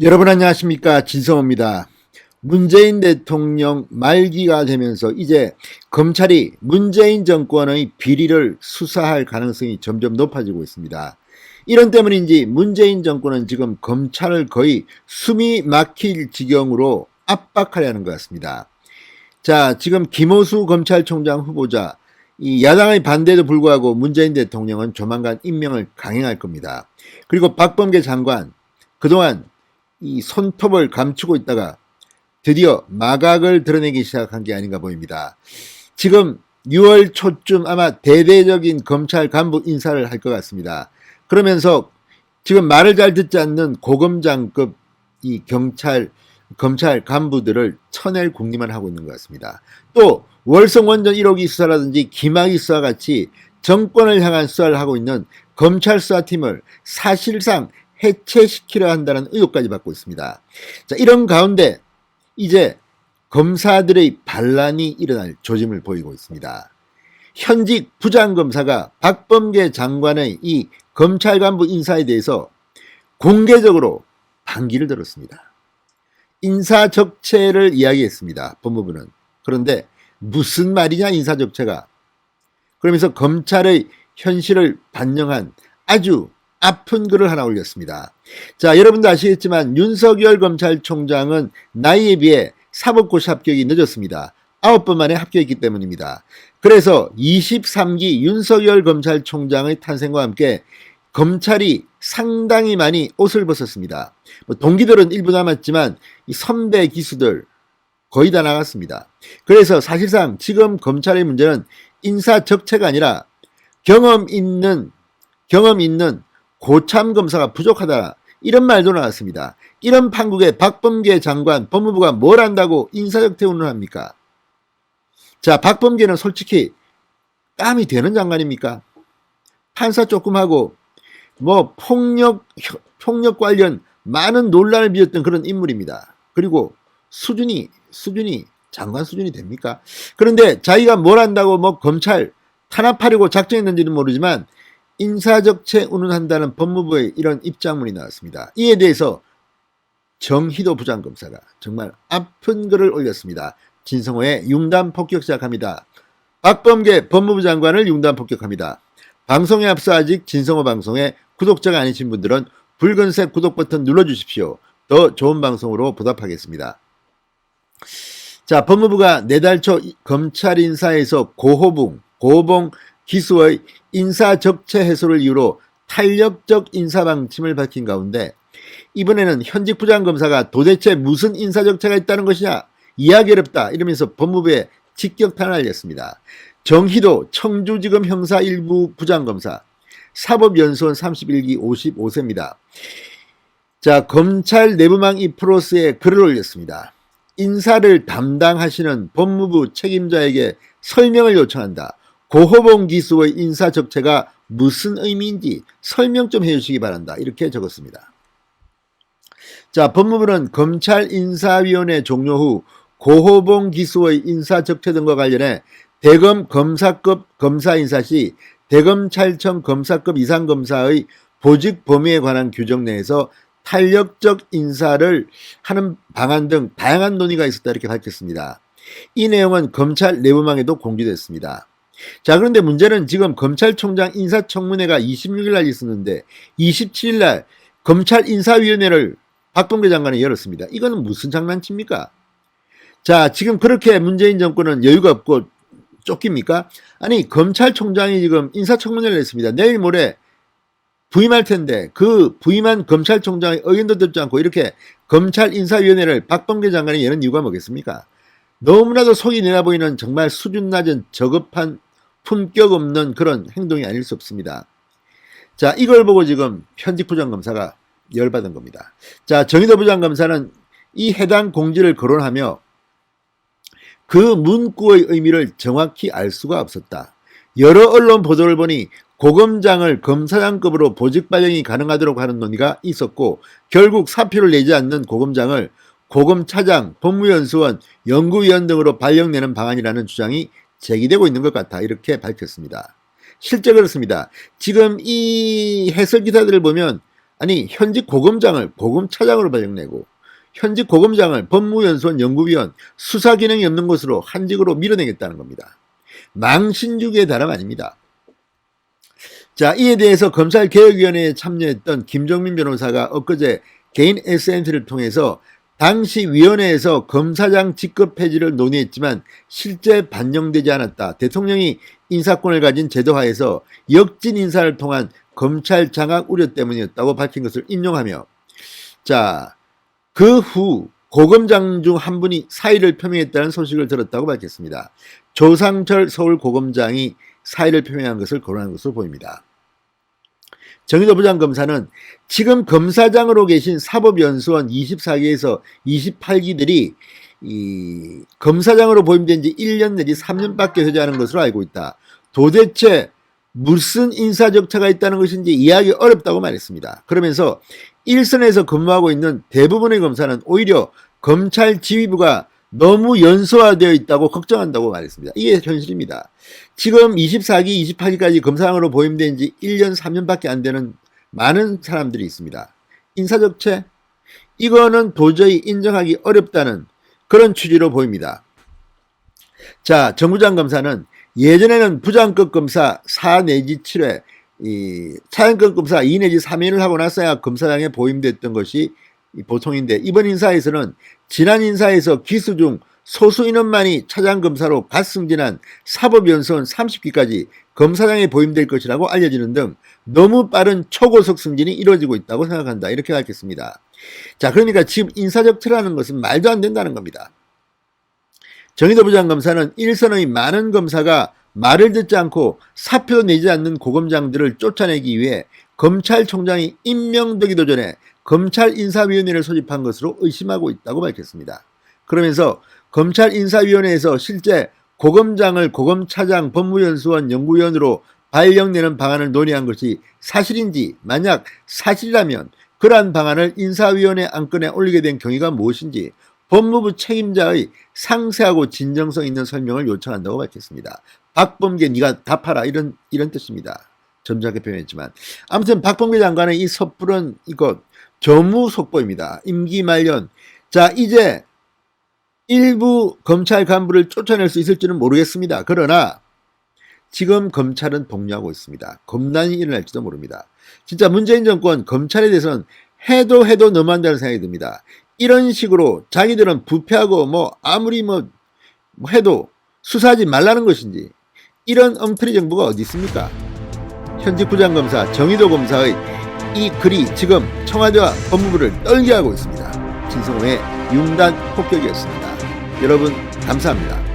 여러분 안녕하십니까, 진성호입니다. 문재인 대통령 말기가 되면서 이제 검찰이 문재인 정권의 비리를 수사할 가능성이 점점 높아지고 있습니다. 이런 때문인지 문재인 정권은 지금 검찰을 거의 숨이 막힐 지경으로 압박하려는 것 같습니다. 자, 지금 김호수 검찰총장 후보자, 이 야당의 반대에도 불구하고 문재인 대통령은 조만간 임명을 강행할 겁니다. 그리고 박범계 장관, 그동안 이 손톱을 감추고 있다가 드디어 마각을 드러내기 시작한 게 아닌가 보입니다. 지금 6월 초쯤 아마 대대적인 검찰 간부 인사를 할 것 같습니다. 그러면서 지금 말을 잘 듣지 않는 고검장급 이 검찰 간부들을 쳐낼 궁리만 하고 있는 것 같습니다. 또 월성 원전 1호기 수사라든지 김학의 수사와 같이 정권을 향한 수사를 하고 있는 검찰 수사팀을 사실상 해체시키려 한다는 의혹까지 받고 있습니다. 자, 이런 가운데 이제 검사들의 반란이 일어날 조짐을 보이고 있습니다. 현직 부장검사가 박범계 장관의 이 검찰 간부 인사에 대해서 공개적으로 반기를 들었습니다. 인사적체를 이야기했습니다. 법무부는. 그런데 무슨 말이냐 인사적체가. 그러면서 검찰의 현실을 반영한 아주 아픈 글을 하나 올렸습니다. 자, 여러분도 아시겠지만 윤석열 검찰총장은 나이에 비해 사법고시 합격이 늦었습니다. 9번 만에 합격했기 때문입니다. 그래서 23기 윤석열 검찰총장의 탄생과 함께 검찰이 상당히 많이 옷을 벗었습니다. 동기들은 일부 남았지만 이 선배 기수들 거의 다 나갔습니다. 그래서 사실상 지금 검찰의 문제는 인사적체가 아니라 경험 있는 고참 검사가 부족하다, 이런 말도 나왔습니다. 이런 판국에 박범계 장관 법무부가 뭘 한다고 인사적체 운운합니까? 자, 박범계는 솔직히 땀이 되는 장관입니까? 판사 조금 하고 뭐 폭력 관련 많은 논란을 빚었던 그런 인물입니다. 그리고 수준이 장관 수준이 됩니까? 그런데 자기가 뭘 한다고 뭐 검찰 탄압하려고 작정했는지는 모르지만 인사적체 운운한다는 법무부의 이런 입장문이 나왔습니다. 이에 대해서 정희도 부장검사가 정말 아픈 글을 올렸습니다. 진성호의 융단 폭격 시작합니다. 박범계 법무부 장관을 융단 폭격합니다. 방송에 앞서 아직 진성호 방송에 구독자가 아니신 분들은 붉은색 구독 버튼 눌러주십시오. 더 좋은 방송으로 보답하겠습니다. 자, 법무부가 내달 초 검찰 인사에서 고봉 기수의 인사적체 해소를 이유로 탄력적 인사방침을 밝힌 가운데 이번에는 현직 부장검사가 도대체 무슨 인사적체가 있다는 것이냐, 이해하기 어렵다 이러면서 법무부에 직격탄을 알렸습니다. 정희도 청주지검 형사 1부 부장검사, 사법연수원 31기 55세입니다. 자, 검찰 내부망 이프로스에 글을 올렸습니다. 인사를 담당하시는 법무부 책임자에게 설명을 요청한다. 고호봉 기수의 인사적체가 무슨 의미인지 설명 좀 해주시기 바란다. 이렇게 적었습니다. 자, 법무부는 검찰 인사위원회 종료 후 고호봉 기수의 인사적체 등과 관련해 대검 검사급 검사 인사 시 대검찰청 검사급 이상 검사의 보직 범위에 관한 규정 내에서 탄력적 인사를 하는 방안 등 다양한 논의가 있었다 이렇게 밝혔습니다. 이 내용은 검찰 내부망에도 공개됐습니다. 자, 그런데 문제는 지금 검찰총장 인사청문회가 26일 날 있었는데 27일 날 검찰 인사위원회를 박범계 장관이 열었습니다. 이거는 무슨 장난칩니까? 자, 지금 그렇게 문재인 정권은 여유가 없고 쫓깁니까? 아니, 검찰총장이 지금 인사청문회를 했습니다. 내일 모레 부임할 텐데 그 부임한 검찰총장의 의견도 듣지 않고 이렇게 검찰 인사위원회를 박범계 장관이 여는 이유가 뭐겠습니까? 너무나도 속이 내나 보이는 정말 수준 낮은 저급한 품격 없는 그런 행동이 아닐 수 없습니다. 자, 이걸 보고 지금 현직 부장검사가 열받은 겁니다. 자, 정희도 부장검사는 이 해당 공지를 거론하며 그 문구의 의미를 정확히 알 수가 없었다. 여러 언론 보도를 보니 고검장을 검사장급으로 보직 발령이 가능하도록 하는 논의가 있었고 결국 사표를 내지 않는 고검장을 고검차장, 법무연수원, 연구위원 등으로 발령내는 방안이라는 주장이 제기되고 있는 것 같아 이렇게 밝혔습니다. 실제 그렇습니다. 지금 이 해설 기사들을 보면 아니 현직 고검장을 고검차장으로 발령내고 현직 고검장을 법무연수원 연구위원 수사 기능이 없는 것으로 한직으로 밀어내겠다는 겁니다. 망신주기의 다름 아닙니다. 자, 이에 대해서 검찰개혁위원회에 참여했던 김종민 변호사가 엊그제 개인 SNS를 통해서 당시 위원회에서 검사장 직급 폐지를 논의했지만 실제 반영되지 않았다. 대통령이 인사권을 가진 제도하에서 역진 인사를 통한 검찰 장악 우려 때문이었다고 밝힌 것을 인용하며, 자, 그 후 고검장 중 한 분이 사의를 표명했다는 소식을 들었다고 밝혔습니다. 조상철 서울고검장이 사의를 표명한 것을 거론한 것으로 보입니다. 정의도 부장검사는 지금 검사장으로 계신 사법연수원 24기에서 28기들이 이 검사장으로 보임된 지 1년 내지 3년밖에 되지 않은 것으로 알고 있다. 도대체 무슨 인사적차가 있다는 것인지 이해하기 어렵다고 말했습니다. 그러면서 일선에서 근무하고 있는 대부분의 검사는 오히려 검찰 지휘부가 너무 연소화되어 있다고 걱정한다고 말했습니다. 이게 현실입니다. 지금 24기, 28기까지 검사장으로 보임된 지 1년, 3년밖에 안 되는 많은 사람들이 있습니다. 인사적체? 이거는 도저히 인정하기 어렵다는 그런 취지로 보입니다. 자, 정부장 검사는 예전에는 부장급 검사 4 내지 7회, 차장급 검사 2 내지 3회를 하고 나서야 검사장에 보임됐던 것이 보통인데, 이번 인사에서는 지난 인사에서 기수 중 소수 인원만이 차장검사로 갓승진한 사법연수원 30기까지 검사장에 보임될 것이라고 알려지는 등 너무 빠른 초고속 승진이 이루어지고 있다고 생각한다. 이렇게 밝혔습니다. 자, 그러니까 지금 인사적체라는 것은 말도 안 된다는 겁니다. 정의도 부장검사는 일선의 많은 검사가 말을 듣지 않고 사표 내지 않는 고검장들을 쫓아내기 위해 검찰총장이 임명되기도 전에 검찰인사위원회를 소집한 것으로 의심하고 있다고 밝혔습니다. 그러면서 검찰인사위원회에서 실제 고검장을 고검차장 법무연수원 연구위원으로 발령내는 방안을 논의한 것이 사실인지, 만약 사실이라면 그러한 방안을 인사위원회 안건에 올리게 된 경위가 무엇인지 법무부 책임자의 상세하고 진정성 있는 설명을 요청한다고 밝혔습니다. 박범계 네가 답하라, 이런 뜻입니다. 점잖게 표현했지만, 아무튼 박범계 장관의 이 섣부른 이것 조무속보입니다. 임기 말년. 자, 이제 일부 검찰 간부를 쫓아낼 수 있을지는 모르겠습니다. 그러나 지금 검찰은 동요하고 있습니다. 검난이 일어날지도 모릅니다. 진짜 문재인 정권 검찰에 대해서는 해도 너무한다는 생각이 듭니다. 이런 식으로 자기들은 부패하고 아무리 해도 수사하지 말라는 것인지, 이런 엉터리 정부가 어디 있습니까? 현직 부장검사 정의도 검사의 이 글이 지금 청와대와 법무부를 떨게 하고 있습니다. 진성호의 융단 폭격이었습니다. 여러분 감사합니다.